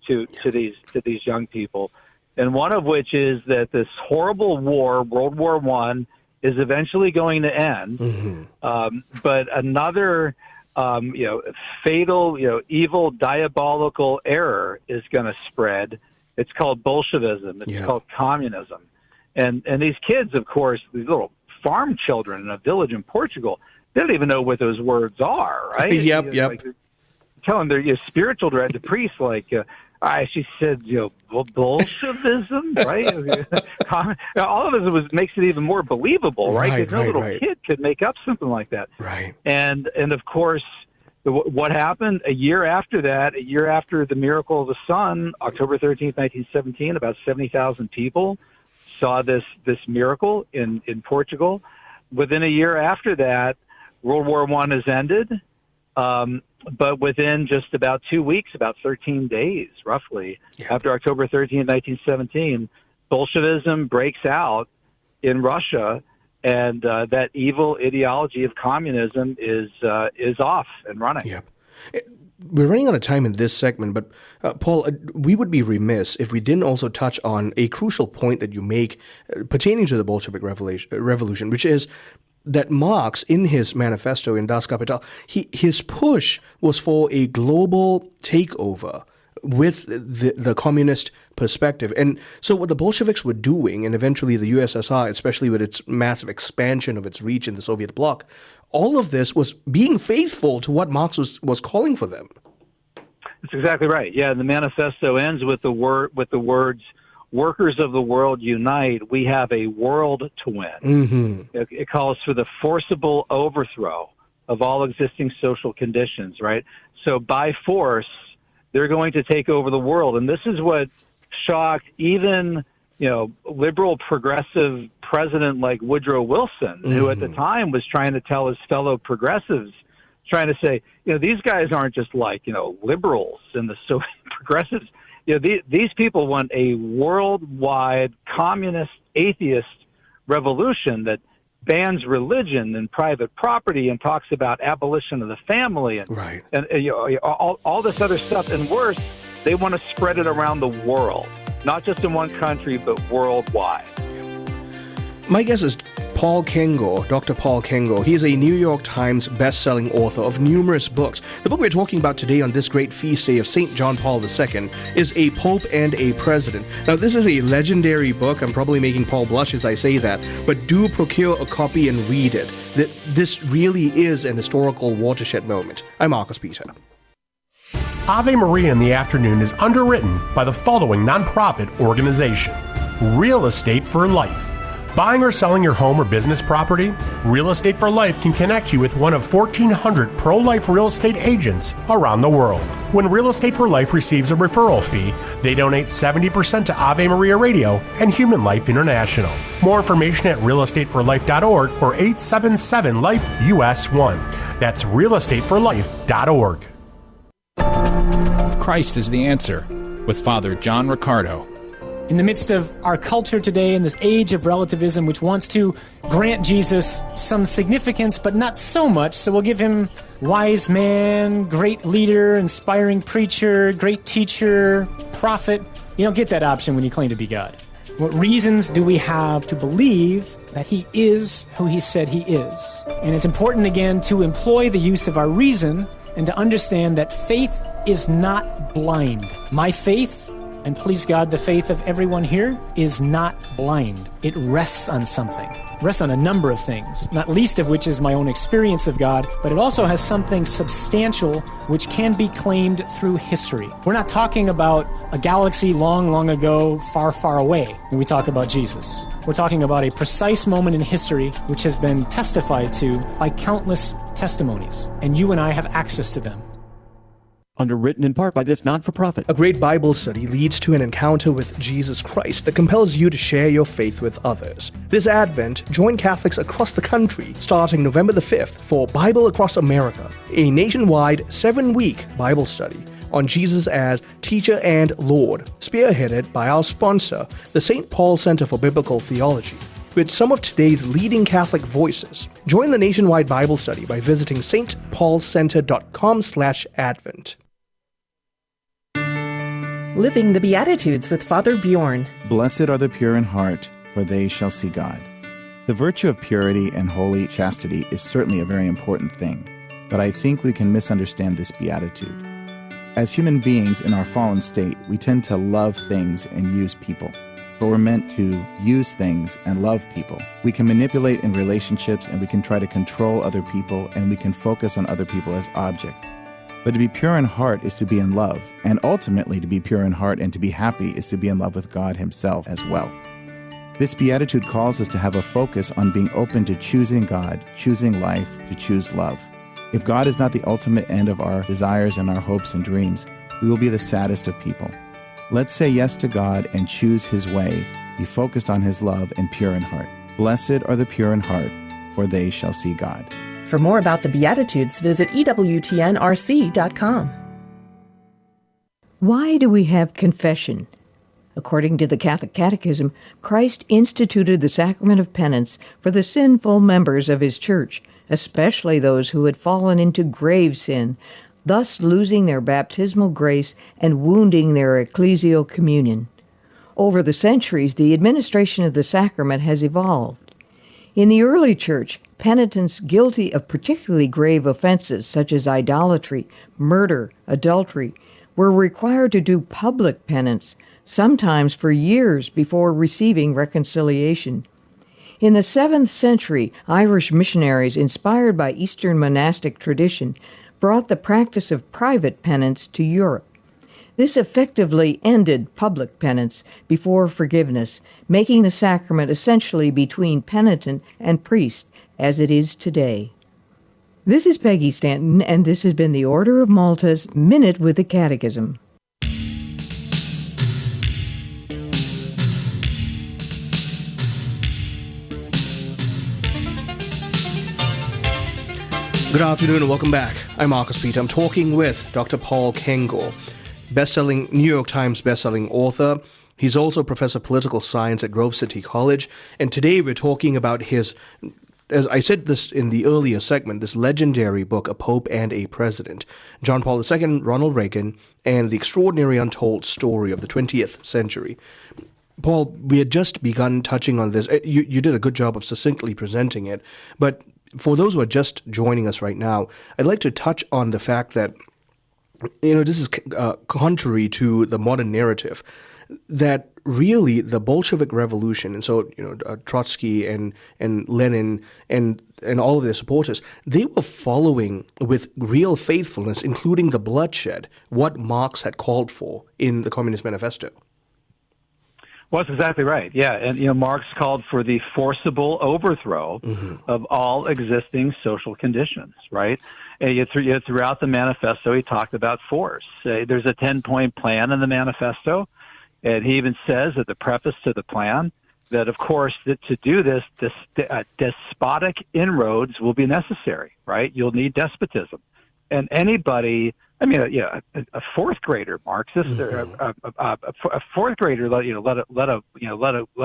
to these young people, and one of which is that this horrible war, World War I, is eventually going to end, but another fatal, evil, diabolical error is going to spread. It's called Bolshevism. It's called communism, and these kids, of course, these little farm children in a village in Portugal, they don't even know what those words are, right? Yep. Like, telling their spiritual director, the priest, like, she said, Bolshevism, right? All of this makes it even more believable, right? Because no little kid could make up something like that. Right. And of course, what happened a year after that, a year after the miracle of the sun, October 13th, 1917, about 70,000 people saw this miracle in Portugal. Within a year after that, World War I has ended, but within just about 2 weeks, about 13 days, roughly, after October 13, 1917, Bolshevism breaks out in Russia, and that evil ideology of communism is off and running. Yep. We're running out of time in this segment, but Paul, we would be remiss if we didn't also touch on a crucial point that you make pertaining to the Bolshevik revolution, which is that Marx, in his manifesto in Das Kapital, his push was for a global takeover with the communist perspective. And so what the Bolsheviks were doing, and eventually the USSR, especially with its massive expansion of its reach in the Soviet bloc, all of this was being faithful to what Marx was calling for them. That's exactly right. Yeah, the manifesto ends with the words, "Workers of the world unite. We have a world to win." Mm-hmm. It calls for the forcible overthrow of all existing social conditions. Right. So by force, they're going to take over the world, and this is what shocked even liberal progressive president like Woodrow Wilson, who at the time was trying to tell his fellow progressives, trying to say, these guys aren't just like, liberals and the Soviet progressives. These people want a worldwide communist atheist revolution that bans religion and private property and talks about abolition of the family and, right. and all this other stuff. And worse, they want to spread it around the world, not just in one country, but worldwide. My guess is Paul Kengor, Dr. Paul Kengor. He is a New York Times best-selling author of numerous books. The book we're talking about today on this great feast day of St. John Paul II is A Pope and a President. Now, this is a legendary book. I'm probably making Paul blush as I say that, but do procure a copy and read it. This really is an historical watershed moment. I'm Marcus Peter. Ave Maria in the Afternoon is underwritten by the following nonprofit organization: Real Estate for Life. Buying or selling your home or business property? Real Estate for Life can connect you with one of 1,400 pro-life real estate agents around the world. When Real Estate for Life receives a referral fee, they donate 70% to Ave Maria Radio and Human Life International. More information at realestateforlife.org or 877-LIFE-US1. That's realestateforlife.org. Christ is the answer, with Father John Riccardo. In the midst of our culture today, in this age of relativism, which wants to grant Jesus some significance, but not so much, so we'll give him wise man, great leader, inspiring preacher, great teacher, prophet. You don't get that option when you claim to be God. What reasons do we have to believe that he is who he said he is? And it's important, again, to employ the use of our reason and to understand that faith is not blind. My faith, and please God, the faith of everyone here, is not blind. It rests on something. It rests on a number of things, not least of which is my own experience of God, but it also has something substantial which can be claimed through history. We're not talking about a galaxy long, long ago, far, far away when we talk about Jesus. We're talking about a precise moment in history which has been testified to by countless testimonies, and you and I have access to them. Underwritten in part by this not-for-profit. A great Bible study leads to an encounter with Jesus Christ that compels you to share your faith with others. This Advent, join Catholics across the country starting November the 5th for Bible Across America, a nationwide 7-week Bible study on Jesus as Teacher and Lord, spearheaded by our sponsor, the St. Paul Center for Biblical Theology. With some of today's leading Catholic voices. Join the nationwide Bible study by visiting stpaulcenter.com/Advent. Living the Beatitudes with Father Bjorn. Blessed are the pure in heart, for they shall see God. The virtue of purity and holy chastity is certainly a very important thing, but I think we can misunderstand this beatitude. As human beings in our fallen state, we tend to love things and use people. But we're meant to use things and love people. We can manipulate in relationships, and we can try to control other people, and we can focus on other people as objects. But to be pure in heart is to be in love, and ultimately to be pure in heart and to be happy is to be in love with God himself as well. This beatitude calls us to have a focus on being open to choosing God, choosing life, to choose love. If God is not the ultimate end of our desires and our hopes and dreams, we will be the saddest of people. Let's say yes to God and choose his way, be focused on his love and pure in heart. Blessed are the pure in heart, for they shall see God. For more about the Beatitudes, visit EWTNRC.com. Why do we have confession? According to the Catholic Catechism, Christ instituted the sacrament of penance for the sinful members of his church, especially those who had fallen into grave sin, thus losing their baptismal grace and wounding their ecclesial communion. Over the centuries, the administration of the sacrament has evolved. In the early church, penitents guilty of particularly grave offenses such as idolatry, murder, adultery, were required to do public penance, sometimes for years before receiving reconciliation. In the 7th century, Irish missionaries, inspired by Eastern monastic tradition, brought the practice of private penance to Europe. This effectively ended public penance before forgiveness, making the sacrament essentially between penitent and priest, as it is today. This is Peggy Stanton, and this has been the Order of Malta's Minute with the Catechism. Good afternoon and welcome back. I'm Marcus Peter. I'm talking with Dr. Paul Kengor, New York Times bestselling author. He's also professor of political science at Grove City College. And today we're talking about his, as I said this in the earlier segment, this legendary book, A Pope and a President, John Paul II, Ronald Reagan, and the extraordinary untold story of the 20th century. Paul, we had just begun touching on this. You did a good job of succinctly presenting it. But for those who are just joining us right now, I'd like to touch on the fact that, this is contrary to the modern narrative, that really the Bolshevik Revolution, and so Trotsky and Lenin and all of their supporters, they were following with real faithfulness, including the bloodshed, what Marx had called for in the Communist Manifesto. Well, that's exactly right. Yeah, and Marx called for the forcible overthrow of all existing social conditions, right? And throughout the manifesto, he talked about force. There's a 10-point plan in the manifesto, and he even says at the preface to the plan that, of course, that to do this, despotic inroads will be necessary, right? You'll need despotism. And anybody, a fourth grader Marxist, a fourth grader, let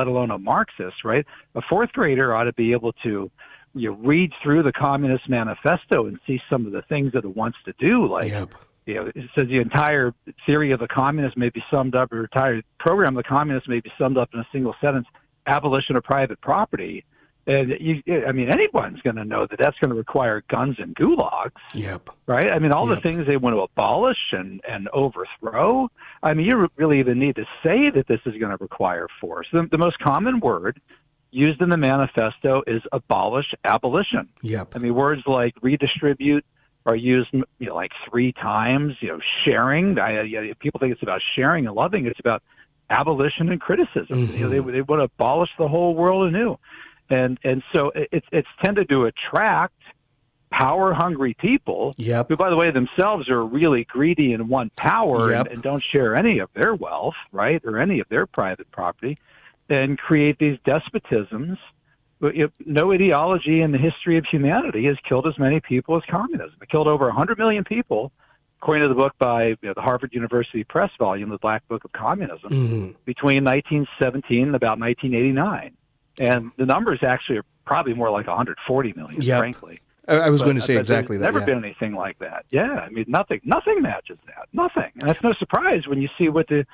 alone a Marxist, right? A fourth grader ought to be able to, read through the Communist Manifesto and see some of the things that it wants to do, like. Yep. It says the entire theory of the communist may be summed up, or the entire program of the communist may be summed up in a single sentence: abolition of private property. And anyone's going to know that that's going to require guns and gulags. Yep. Right? All the things they want to abolish and overthrow. You really even need to say that this is going to require force. The most common word used in the manifesto is abolition. Yep. Words like redistribute are used like 3 times. Sharing. People think it's about sharing and loving. It's about abolition and criticism. They want to abolish the whole world anew. And so it's tended to attract power-hungry people who, by the way, themselves are really greedy and want power and don't share any of their wealth, right, or any of their private property, and create these despotisms. No ideology in the history of humanity has killed as many people as communism. It killed over 100 million people, according to the book by the Harvard University Press volume, The Black Book of Communism, between 1917 and about 1989. And the numbers actually are probably more like 140 million, frankly. I was going to say exactly that. There's never been anything like that. Yeah, nothing matches that. Nothing. And that's no surprise when you see what the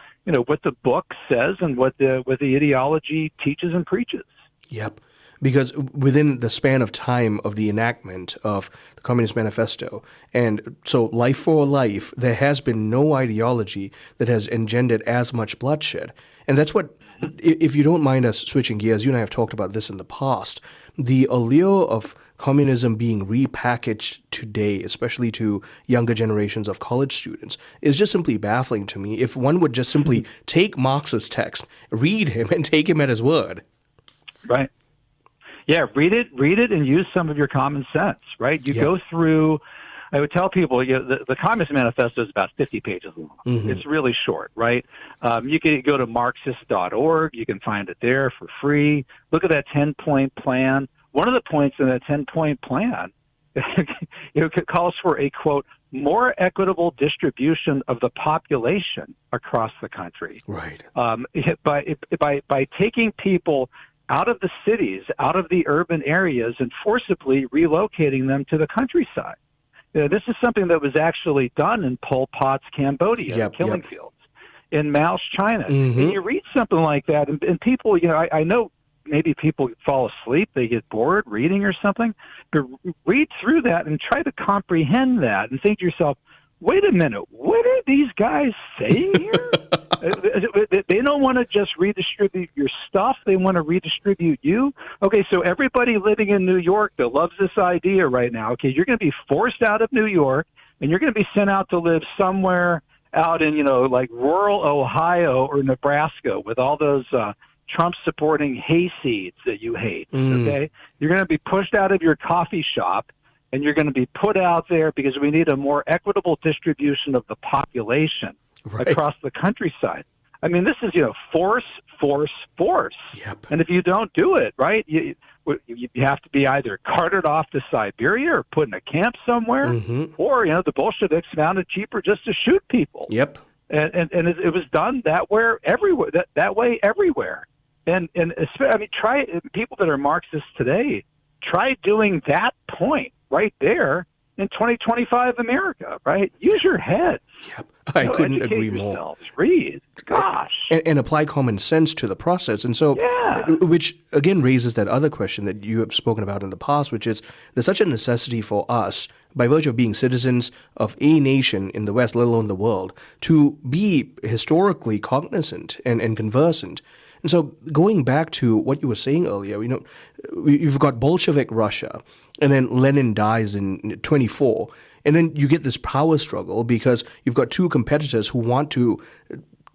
book says and what the ideology teaches and preaches. Yep. Because within the span of time of the enactment of the Communist Manifesto, and so life for life, there has been no ideology that has engendered as much bloodshed. And that's what, if you don't mind us switching gears, you and I have talked about this in the past, the allure of communism being repackaged today, especially to younger generations of college students, is just simply baffling to me. If one would just simply take Marx's text, read him, and take him at his word. Right. Yeah, read it, and use some of your common sense, right? You go through, I would tell people, the Communist Manifesto is about 50 pages long. It's really short, right? You can go to Marxist.org. You can find it there for free. Look at that 10-point plan. One of the points in that 10-point plan calls for a, quote, more equitable distribution of the population across the country. Right. By taking people out of the cities, out of the urban areas, and forcibly relocating them to the countryside. This is something that was actually done in Pol Pot's Cambodia, killing fields, in Mao's China. And you read something like that, and people, I know maybe people fall asleep, they get bored reading or something, but read through that and try to comprehend that and think to yourself, wait a minute, what are these guys saying here? They don't want to just redistribute your stuff. They want to redistribute you. Okay, so everybody living in New York that loves this idea right now, okay, you're going to be forced out of New York. and you're going to be sent out to live somewhere out in, like rural Ohio or Nebraska with all those Trump-supporting hayseeds that you hate, okay? You're going to be pushed out of your coffee shop, and you're going to be put out there because we need a more equitable distribution of the population across the countryside. I mean, this is, force. Yep. And if you don't do it, right, you have to be either carted off to Siberia or put in a camp somewhere, or, the Bolsheviks found it cheaper just to shoot people. Yep. And it was done that way everywhere. And try people that are Marxists today, try doing that point right there in 2025 America, right? Use your head. Yep. I couldn't agree more. Read. Gosh. And apply common sense to the process. And so, which again raises that other question that you have spoken about in the past, which is there's such a necessity for us, by virtue of being citizens of a nation in the West, let alone the world, to be historically cognizant and conversant. And so going back to what you were saying earlier, you've got Bolshevik Russia, and then Lenin dies in 24, and then you get this power struggle because you've got two competitors who want to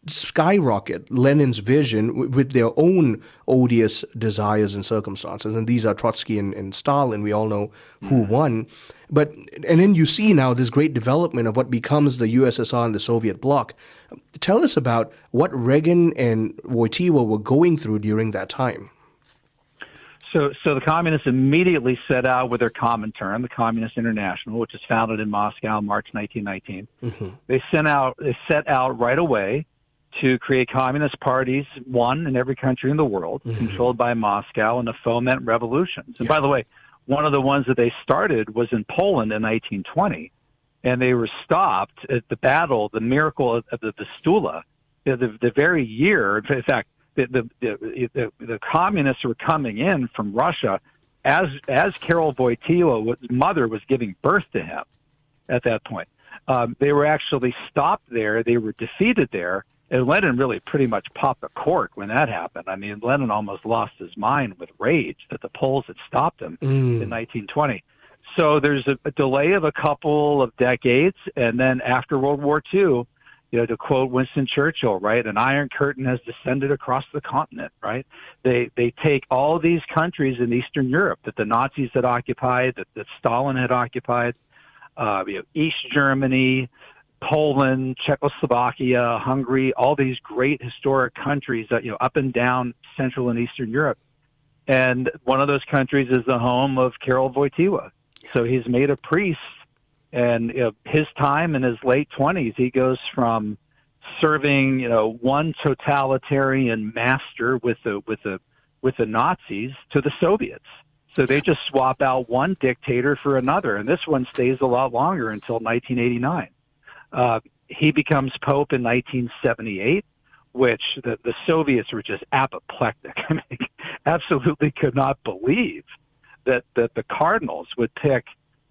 skyrocket Lenin's vision with their own odious desires and circumstances, and these are Trotsky and Stalin. We all know who won. And then you see now this great development of what becomes the USSR and the Soviet bloc. Tell us about what Reagan and Wojtyła were going through during that time. So the communists immediately set out with their Comintern, the Communist International, which is founded in Moscow in March 1919. They set out right away to create communist parties, one in every country in the world, controlled by Moscow, and to foment revolutions. And by the way, one of the ones that they started was in Poland in 1920, and they were stopped at the miracle of the Vistula, the very year. In fact, the communists were coming in from Russia as Karol Wojtyła's mother was giving birth to him at that point. They were actually stopped there. They were defeated there. And Lenin really pretty much popped the cork when that happened. I mean, Lenin almost lost his mind with rage that the Poles had stopped him in 1920. So there's a delay of a couple of decades, and then after World War II, to quote Winston Churchill, right, an iron curtain has descended across the continent, right? They take all these countries in Eastern Europe that the Nazis had occupied, that Stalin had occupied, East Germany, Poland, Czechoslovakia, Hungary, all these great historic countries that, up and down Central and Eastern Europe. And one of those countries is the home of Karol Wojtyła. So he's made a priest, and his time in his late 20s, he goes from serving, one totalitarian master with the Nazis to the Soviets. So they just swap out one dictator for another, and this one stays a lot longer until 1989. He becomes Pope in 1978, which the Soviets were just apoplectic. I mean, absolutely could not believe that the cardinals would pick.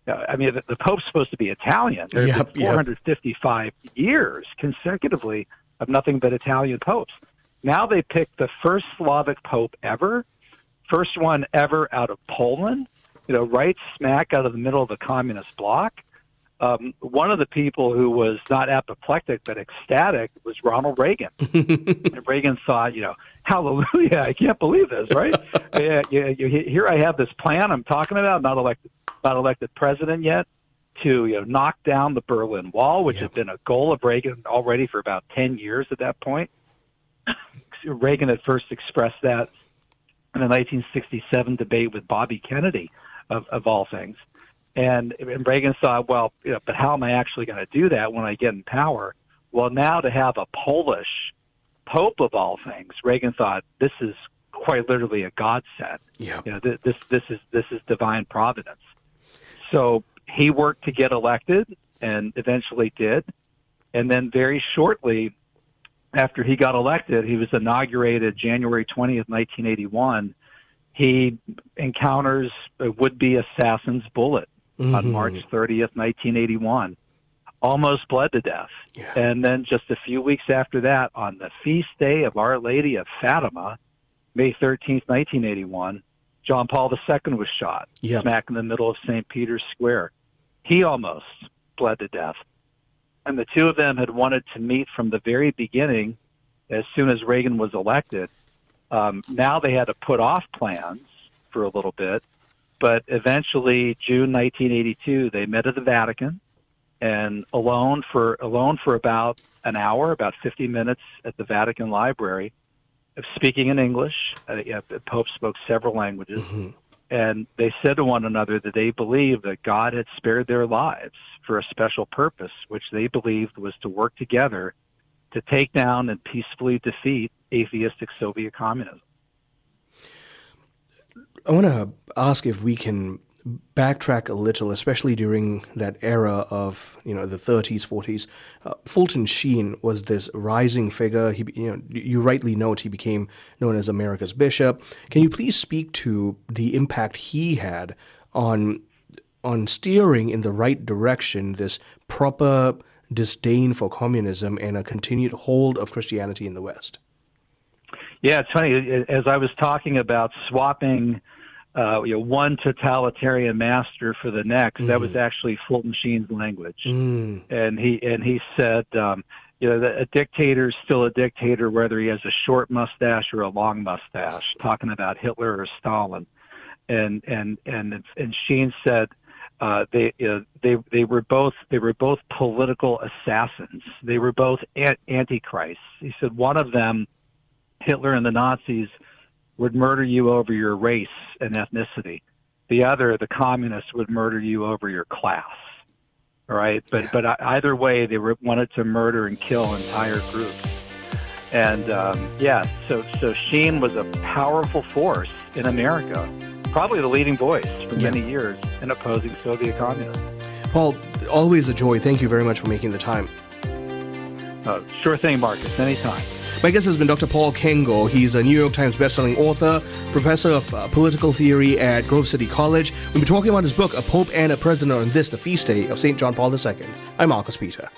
The Pope's supposed to be Italian. There's been 455 years consecutively of nothing but Italian popes. Now they picked the first Slavic Pope ever, first one ever out of Poland, right smack out of the middle of the communist bloc. One of the people who was not apoplectic but ecstatic was Ronald Reagan. And Reagan thought, hallelujah, I can't believe this, right? Here I have this plan I'm talking about, not elected president yet, to knock down the Berlin Wall, which had been a goal of Reagan already for about 10 years at that point. Reagan had first expressed that in the 1967 debate with Bobby Kennedy, of all things. And Reagan thought, well, but how am I actually going to do that when I get in power? Well, now to have a Polish Pope of all things, Reagan thought this is quite literally a godsend. This is divine providence. So he worked to get elected and eventually did. And then very shortly after he got elected, he was inaugurated January 20th, 1981. He encounters a would-be assassin's bullet on March 30th, 1981, almost bled to death. And then just a few weeks after that, on the feast day of Our Lady of Fatima, May 13th, 1981, John Paul II was shot, smack in the middle of St. Peter's Square. He almost bled to death. And the two of them had wanted to meet from the very beginning as soon as Reagan was elected. Now they had to put off plans for a little bit, but eventually, June 1982, they met at the Vatican, and alone for about an hour, about 50 minutes at the Vatican Library, speaking in English. The Pope spoke several languages, and they said to one another that they believed that God had spared their lives for a special purpose, which they believed was to work together to take down and peacefully defeat atheistic Soviet communism. I want to ask if we can backtrack a little, especially during that era of the 30s, 40s. Fulton Sheen was this rising figure. He, you rightly note, he became known as America's bishop. Can you please speak to the impact he had on steering in the right direction this proper disdain for communism and a continued hold of Christianity in the West? Yeah, it's funny. As I was talking about swapping one totalitarian master for the next, that was actually Fulton Sheen's language. And he said, that a dictator is still a dictator whether he has a short mustache or a long mustache, talking about Hitler or Stalin. And Sheen said they were both political assassins. They were both antichrists. He said one of them, Hitler and the Nazis, would murder you over your race and ethnicity. The other, the communists, would murder you over your class. All right, but either way, they wanted to murder and kill entire groups. And so Sheen was a powerful force in America, probably the leading voice for many years in opposing Soviet communism. Paul, always a joy. Thank you very much for making the time. Sure thing, Marcus. Anytime. My guest has been Dr. Paul Kengor. He's a New York Times bestselling author, professor of political theory at Grove City College. We'll be talking about his book, A Pope and a President, on this, the feast day of St. John Paul II. I'm Marcus Peter.